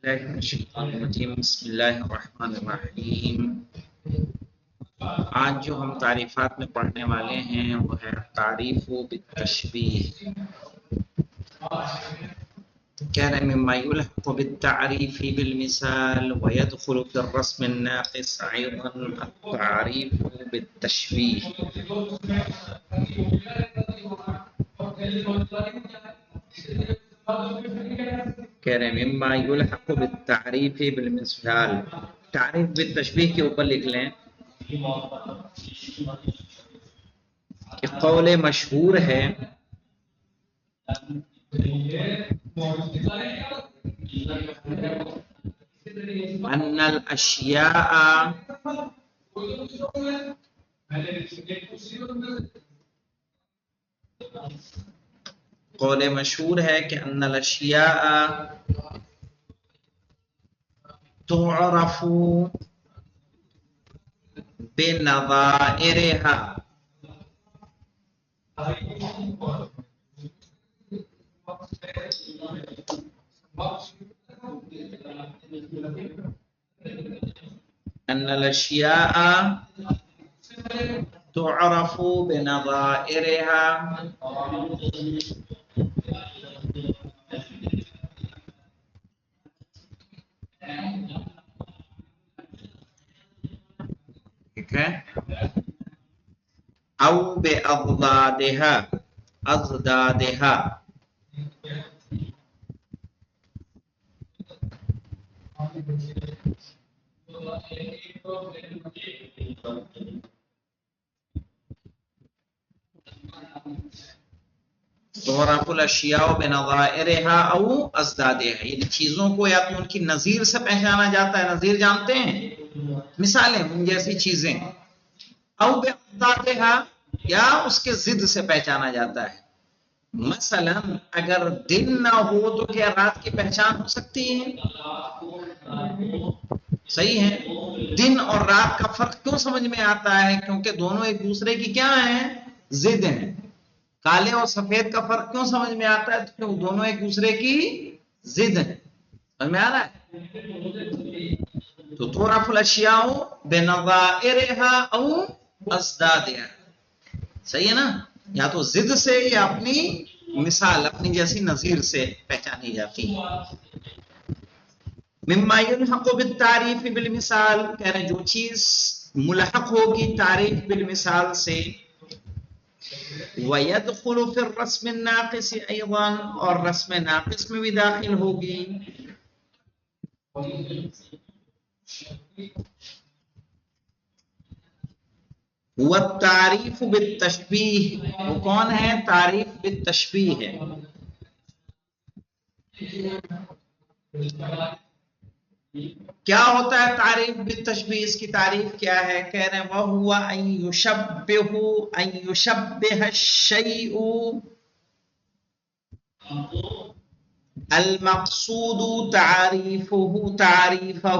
بسم اللہ الرحمن الرحیم۔ آج جو ہم تعریفات میں پڑھنے والے ہیں وہ ہے تعریف بالتشبیہ۔ کہہ رہے مما یلحق بالتعریف بالمثال ويدخل في الرسم الناقص ايضا التعریف بالتشبیہ۔ کہہ رہے ہیں مما یلحق بالتعریف بالمثال، تعریف بالتشبیہ کے اوپر لکھ لیں کہ قول مشہور ہے ان الاشیاء قول مشہور ہے کہ ان الاشیاء تعرف بنظائرها، ان الاشیاء تعرف بنظائرها ٹھیک ہے، او باضدادها اضدادها، تعرف الاشیاء بنظائرها او اضدادها، یعنی چیزوں کو یا تو ان کی نظیر سے پہچانا جاتا ہے، نظیر جانتے ہیں مثالیں ان جیسی چیزیں، او باضدادها یا اس کے ضد سے پہچانا جاتا ہے۔ مثلا اگر دن نہ ہو تو کیا رات کی پہچان ہو سکتی ہے؟ صحیح ہے، دن اور رات کا فرق کیوں سمجھ میں آتا ہے؟ کیونکہ دونوں ایک دوسرے کی کیا ہیں؟ ضد ہیں۔ کالے اور سفید کا فرق کیوں سمجھ میں آتا ہے؟ کیونکہ دونوں ایک دوسرے کی ضد ہیں۔ سمجھ میں آ رہا ہے؟ تو تعرف الاشیاء بنظائرها او اضدادها، صحیح ہے نا، یا تو ضد سے یا اپنی مثال، اپنی جیسی نظیر سے پہچانی جاتی ہے۔ مما یلحق بالتعریف بالمثال، کہہ رہے جو چیز ملحق ہوگی تعریف بالمثال سے، وَيَدْخُلُ فِي الرَّسْمِ النَّاقِصِ أَيْضًا، اور رسم ناقص میں بھی داخل ہوگی۔ وَالتَّعْرِيفُ بِالتَّشْبِيهِ، وہ کون ہے؟ تعریف بالتشبیہ ہے۔ کیا ہوتا ہے تعریف بالتشبیہ؟ اس کی تعریف کیا ہے؟ کہہ رہے ہیں وَهُوَ أَن يُشَبِّهَ الشَّيْءُ المقصود تعریفہ،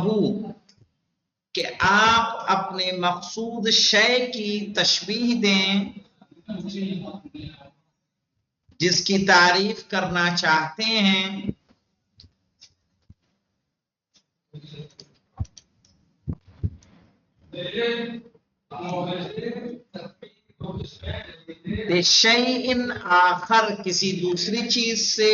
کہ آپ اپنے مقصود شے کی تشبیہ دیں جس کی تعریف کرنا چاہتے ہیں، بِشَيْءٍ آخر، کسی دوسری چیز سے،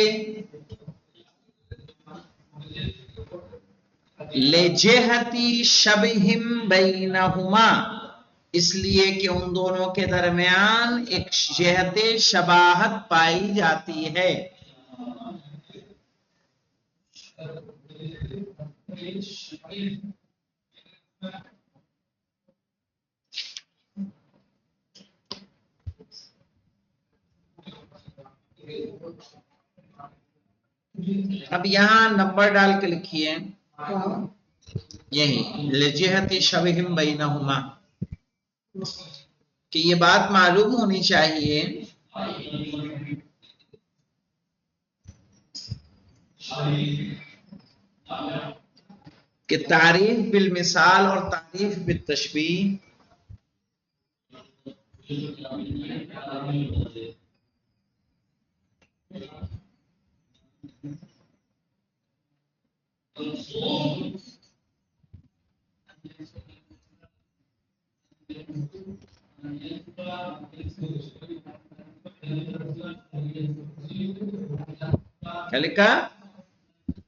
لِجِہَةِ شَبْهٍ بَيْنَهُمَا، اس لیے کہ ان دونوں کے درمیان ایک جہت شباہت پائی جاتی ہے۔ اب یہاں نمبر ڈال کے لکھیے، یہی لجہت شبہ بینہما، کہ یہ بات معلوم ہونی چاہیے کہ تعریف بالمثال اور تعریف بالتشبیہ کیا لکھا؟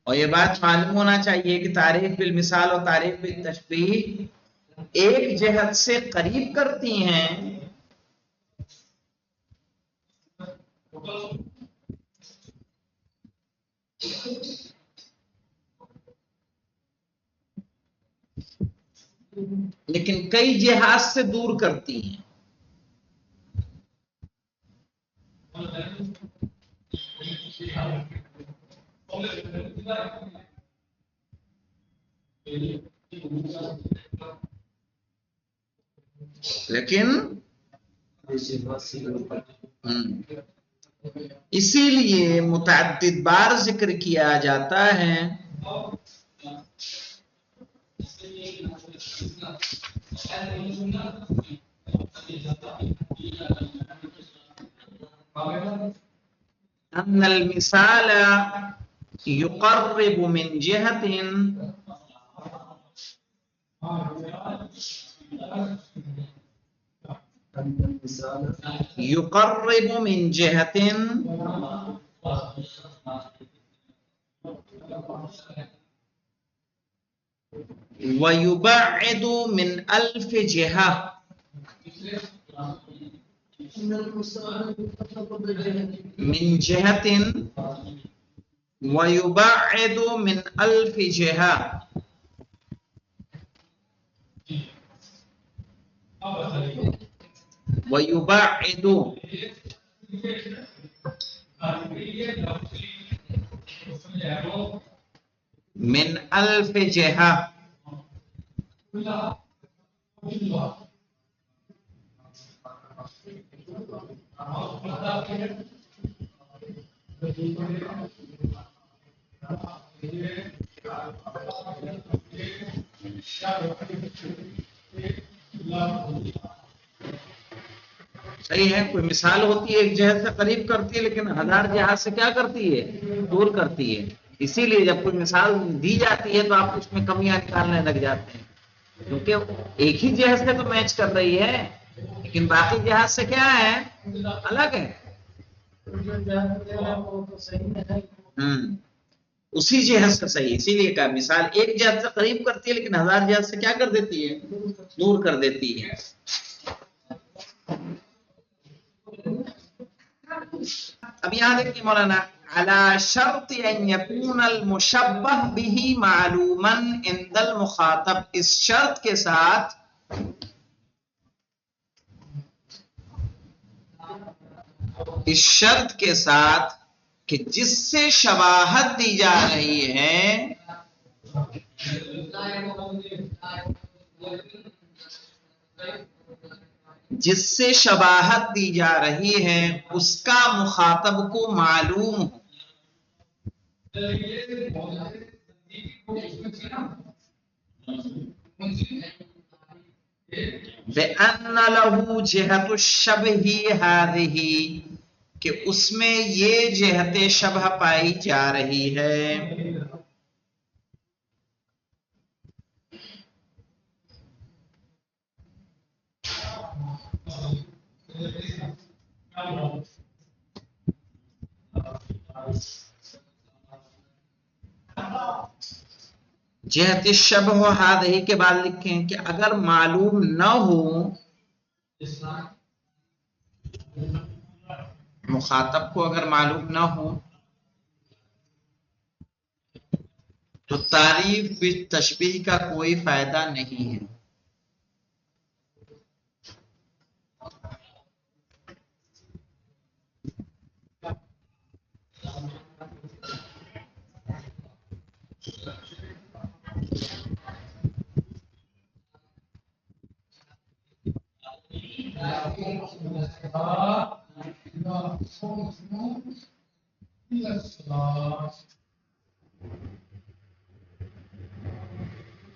اور یہ بات معلوم ہونا چاہیے کہ تعریف بالمثال اور تعریف بالتشبیہ ایک جہت سے قریب کرتی ہیں، لیکن کئی جہات سے دور کرتی ہیں۔ لیکن اسی لیے متعدد بار ذکر کیا جاتا ہے ان المثال يقرب من جهة يقرب من جهة ويبعد من ألف جهة، من جهة ويبعد من ألف جهة، ويبعد من ألف جهة. صحیح ہے، کوئی مثال ہوتی ہے ایک جہت سے قریب کرتی ہے لیکن ہزار جہات سے کیا کرتی ہے؟ دور کرتی ہے۔ اسی لیے جب کوئی مثال دی جاتی ہے تو آپ اس میں کمیاں نکالنے لگ جاتے ہیں، کیونکہ ایک ہی جہت سے تو میچ کر رہی ہے لیکن باقی جہات سے کیا ہے؟ الگ ہے۔ اسی جہت سے صحیح، اسی لیے کہا مثال ایک جہت سے قریب کرتی ہے لیکن ہزار جہت سے کیا کر دیتی ہے؟ دور کر دیتی ہے۔ اب یہاں دیکھیں مولانا، على شرط ان يكون المشبہ به معلوما عند المخاطب، اس شرط کے ساتھ کہ جس سے شباہت دی جا رہی ہے اس کا مخاطب کو معلوم ہو۔ بِأَنَّ لَهُ جِهَةُ الشَّبْهِ هَذِهِ، کہ اس میں یہ جہت شبہ پائی جا رہی ہے۔ جہت الشبہ ہذہ کے بعد لکھیں کہ اگر معلوم نہ ہو، مخاطب کو اگر معلوم نہ ہو تو تعریف بالتشبیہ کا کوئی فائدہ نہیں ہے۔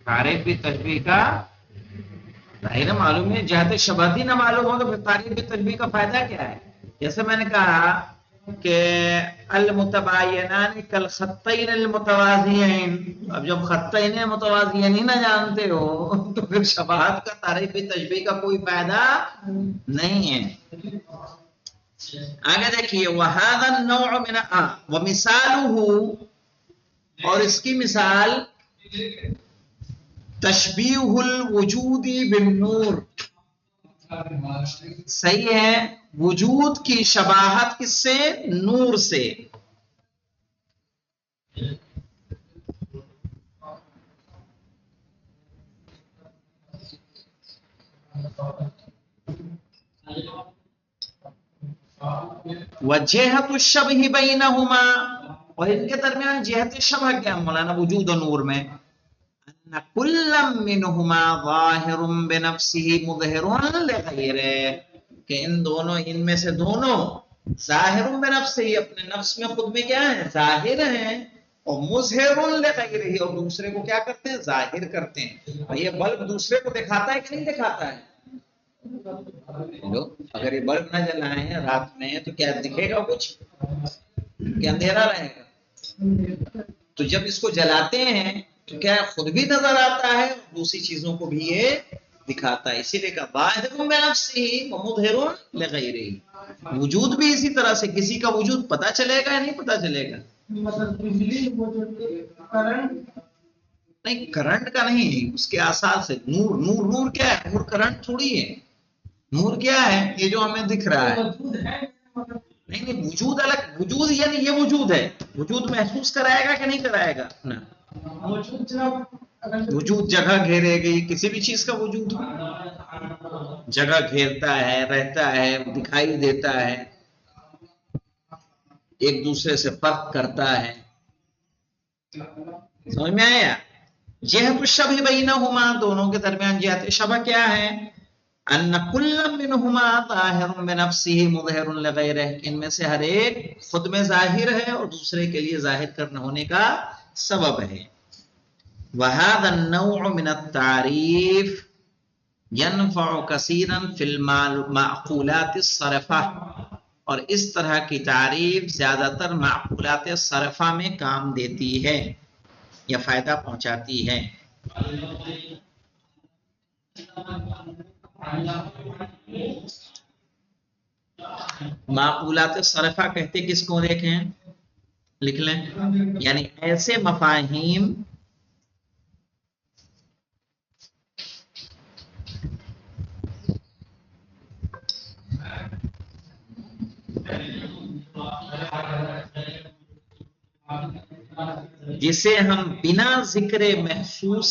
تعریف بالتشبیہ کا ظاہر معلوم ہے، جہت شبہتی نہ معلوم ہو تو پھر تعریف بالتشبیہ کا فائدہ کیا ہے؟ جیسے میں نے کہا کہ المتباینان کالخطین المتوازیین، اب جب خطین متوازیین ہی نہ جانتے ہو تو پھر شباہت کا تعریف تشبیہ کا کوئی فائدہ نہیں ہے۔ آگے دیکھیے وَهَذَا النَّوْعُ مِنَ وَمِثَالُهُ، اور اس کی مثال تشبیہ الوجود بالنور، صحیح ہے، وجود کی شباہت کس سے؟ نور سے۔ وجہت الشبہ بینہما، اور ان کے درمیان جہت شبہ کیا مولانا وجود و نور میں؟ ان کل منہما ظاہر بنفسہ مظہر لغیرہ، کہ ان دونوں، ان میں سے دونوں ظاہر بنفسہ، اپنے نفس میں خود میں کیا ہے؟ ظاہر ہیں، اور مظہر لغیرہ، اور دوسرے کو کیا کرتے ہیں؟ ظاہر کرتے ہیں۔ اور یہ بلب دوسرے کو دکھاتا ہے کہ نہیں دکھاتا ہے؟ اگر یہ بلب نہ جلائیں رات میں تو کیا دکھے گا کچھ؟ کہ اندھیرا رہے گا۔ تو جب اس کو جلاتے ہیں تو کیا خود بھی نظر آتا ہے، دوسری چیزوں کو بھی یہ دکھاتا ہے۔ اسی لیے کہا ظاہر بنفسہ ومظہر لغیرہ، وجود بھی اسی طرح سے کسی کا وجود پتہ چلے گا یا نہیں پتہ چلے گا؟ نہیں، کرنٹ کا نہیں، اس کے آثار سے۔ نور، نور، نور کیا ہے؟ نور کرنٹ تھوڑی ہے۔ نور کیا ہے؟ یہ جو ہمیں دکھ رہا ہے۔ نہیں نہیں، وجود الگ، وجود یعنی یہ وجود ہے، وجود محسوس کرائے گا کہ نہیں کرائے گا؟ وجود جگہ گھیرے گی، کسی بھی چیز کا وجود جگہ گھیرتا ہے، رہتا ہے، دکھائی دیتا ہے، ایک دوسرے سے فرق کرتا ہے۔ سمجھ میں آیا؟ جہت الشبہ بینہما، دونوں کے درمیان جہت شبہ کیا ہے؟ ان کل منہما ظاہر بنفسہ مظہر لغیرہ، ان میں سے ہر ایک خود میں ظاہر ہے اور دوسرے کے لیے ظاہر کرنا ہونے کا سبب ہے۔ وَهَذَا النَّوْعُ مِنَ التَّعْرِيفِ يَنْفَعُ كَثِيرًا فِي الْمَعْقُولَاتِ الصَّرْفَةِ، اور اس طرح کی تعریف زیادہ تر معقولات صرفہ میں کام دیتی ہے یا فائدہ پہنچاتی ہے۔ معقولات صرفہ کہتے کس کو؟ دیکھیں، لکھ لیں، یعنی ایسے مفاہیم جسے ہم بنا ذکر محسوس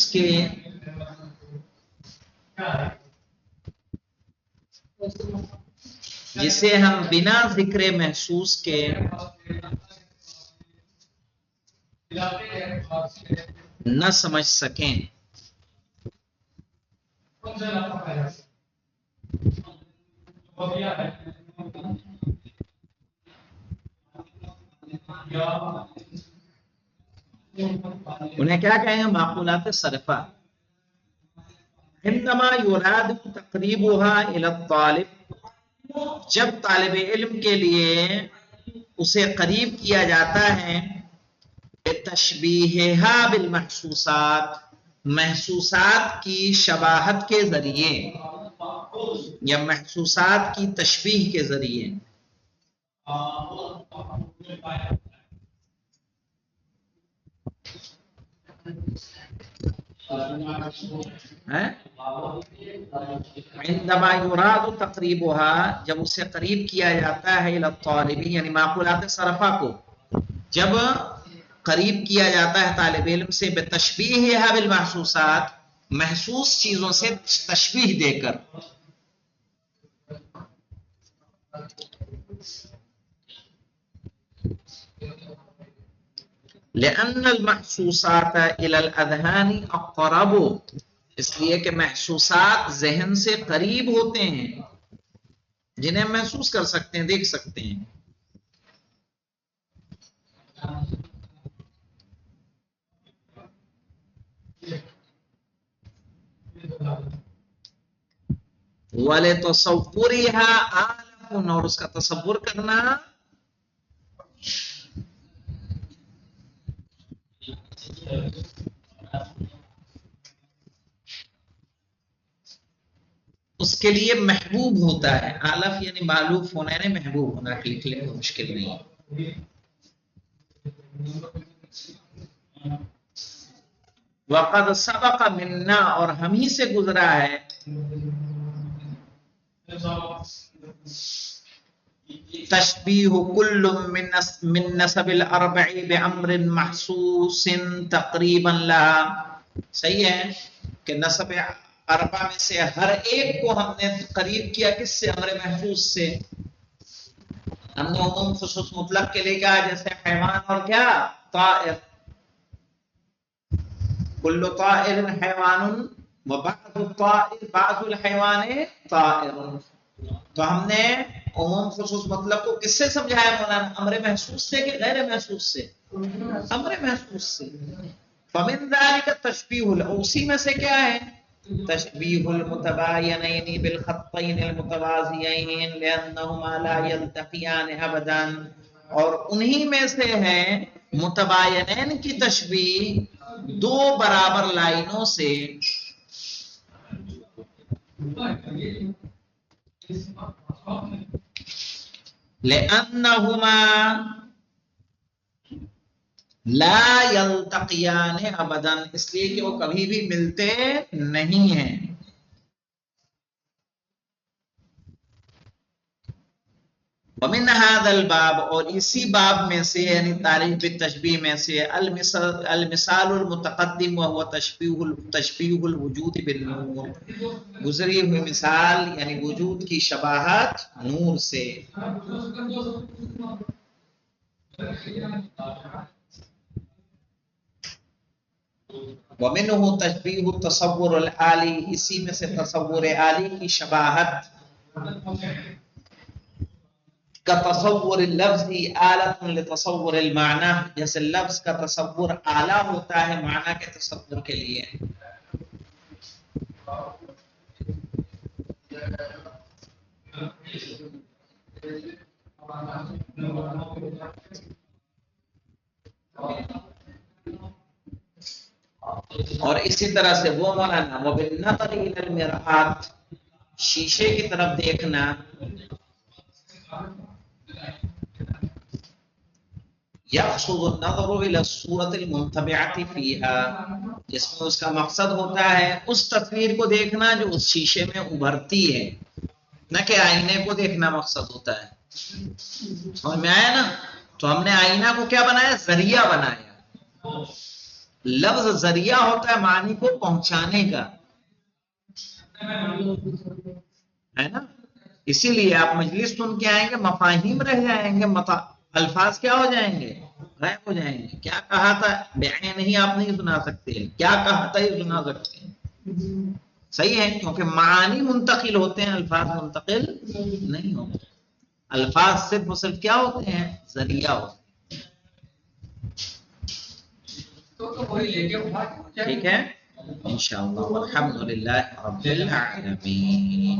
کے نہ سمجھ سکیں۔ انہیں کیا کہیں گے؟ معقولات صرفہ۔ عندما یراد تقریبها الى الطالب، جب طالب علم کے لیے اسے قریب کیا جاتا ہے تشبیہها بالمحسوسات، محسوسات کی شباہت کے ذریعے یا محسوسات کی تشبیہ کے ذریعے۔ عندما یراد تقریبها، جب اسے قریب کیا جاتا ہے الی الطالب، یعنی معقولات صرفہ کو جب قریب کیا جاتا ہے طالب علم سے بتشبیہها بالمحسوسات، محسوس چیزوں سے تشبیہ دے کر۔ لأن المحسوسات إلى الأذهان أقرب، اس لیے کہ محسوسات ذہن سے قریب ہوتے ہیں، جنہیں محسوس کر سکتے ہیں، دیکھ سکتے ہیں۔ وَلِتَصَوُّرِهَا آلَفٌ، اور اس کا تصور کرنا اس کے لیے محبوب ہوتا ہے. آلف یعنی معلوف ہونا یعنی محبوب ہونا. لکھ لیں کوئی مشکل نہیں ہے. وقد سبق منا اور ہم ہی سے گزرا ہے. تشبیہ کل من نسب الاربع بامر محسوس تقریبا لها. صحیح ہے کہ نسب اربع میں سے ہر ایک کو ہم نے قریب کیا کس سے؟ امر محفوظ سے. ہم نے عموم خصوص مطلق کے لے کہا جیسے حیوان اور کیا طائر. کل طائر حیوان وبعض الطائر بعض الحیوان طائر. تو ہم نے عموم خصوص مطلق کو کس سے سمجھایا مولانا؟ امر محسوس سے کہ غیر محسوس سے؟ امر محسوس سے. فمن ذلك تشبیہ، اسی میں سے کیا ہے؟ تشبیہ المتباینین بالخطین المتوازیین لانہما لا یلتقیان ابدا. اور انہی میں سے ہے متباینین کی تشبیہ دو برابر لائنوں سے. لأنہما لا یلتقیان ابدا، اس لیے کہ وہ کبھی بھی ملتے نہیں ہیں. ومن هذا الباب، اور اسی باب میں سے یعنی تعریف بالتشبیہ میں سے المثال المتقدم وهو تشبیہ الوجود بالنور، گزری ہوئی مثال یعنی وجود کی شباہت نور سے. ومنہ تشبیہ التصور العالی، اسی میں سے تصور عالی کی شباہت کا تصور اللفظ آلۃ لتصور المعنی، جیسے لفظ کا تصور آلہ ہوتا ہے معنی کے تصور کے لیے. اور اسی طرح سے وہ مولانا وبالنظر الى المرآت، شیشے کی طرف دیکھنا، یقصد النظر الى الصورة المنطبعة فيها، جس میں اس کا مقصد ہوتا ہے اس تصویر کو دیکھنا جو اس شیشے میں ابھرتی ہے، نہ کہ آئینے کو دیکھنا مقصد ہوتا ہے. سمجھ میں آیا نا؟ تو ہم نے آئینہ کو کیا بنایا؟ ذریعہ بنایا. لفظ ذریعہ ہوتا ہے معنی کو پہنچانے کا، ہے نا؟ اسی لیے آپ مجلس سن کے آئیں گے مفاہیم رہ جائیں گے، الفاظ کیا ہو جائیں گے؟ غائب ہو جائیں گے. کیا کہا تھا بیان نہیں آپ نہیں سنا سکتے، کیا کہا تھا یہ سنا سکتے ہیں. صحیح ہے، کیونکہ معانی منتقل ہوتے ہیں، الفاظ منتقل نہیں ہوتے. الفاظ صرف اور صرف کیا ہوتے ہیں؟ ذریعہ ہوتے ہیں. ٹھیک ہے انشاءاللہ. والحمدللہ رب العالمین.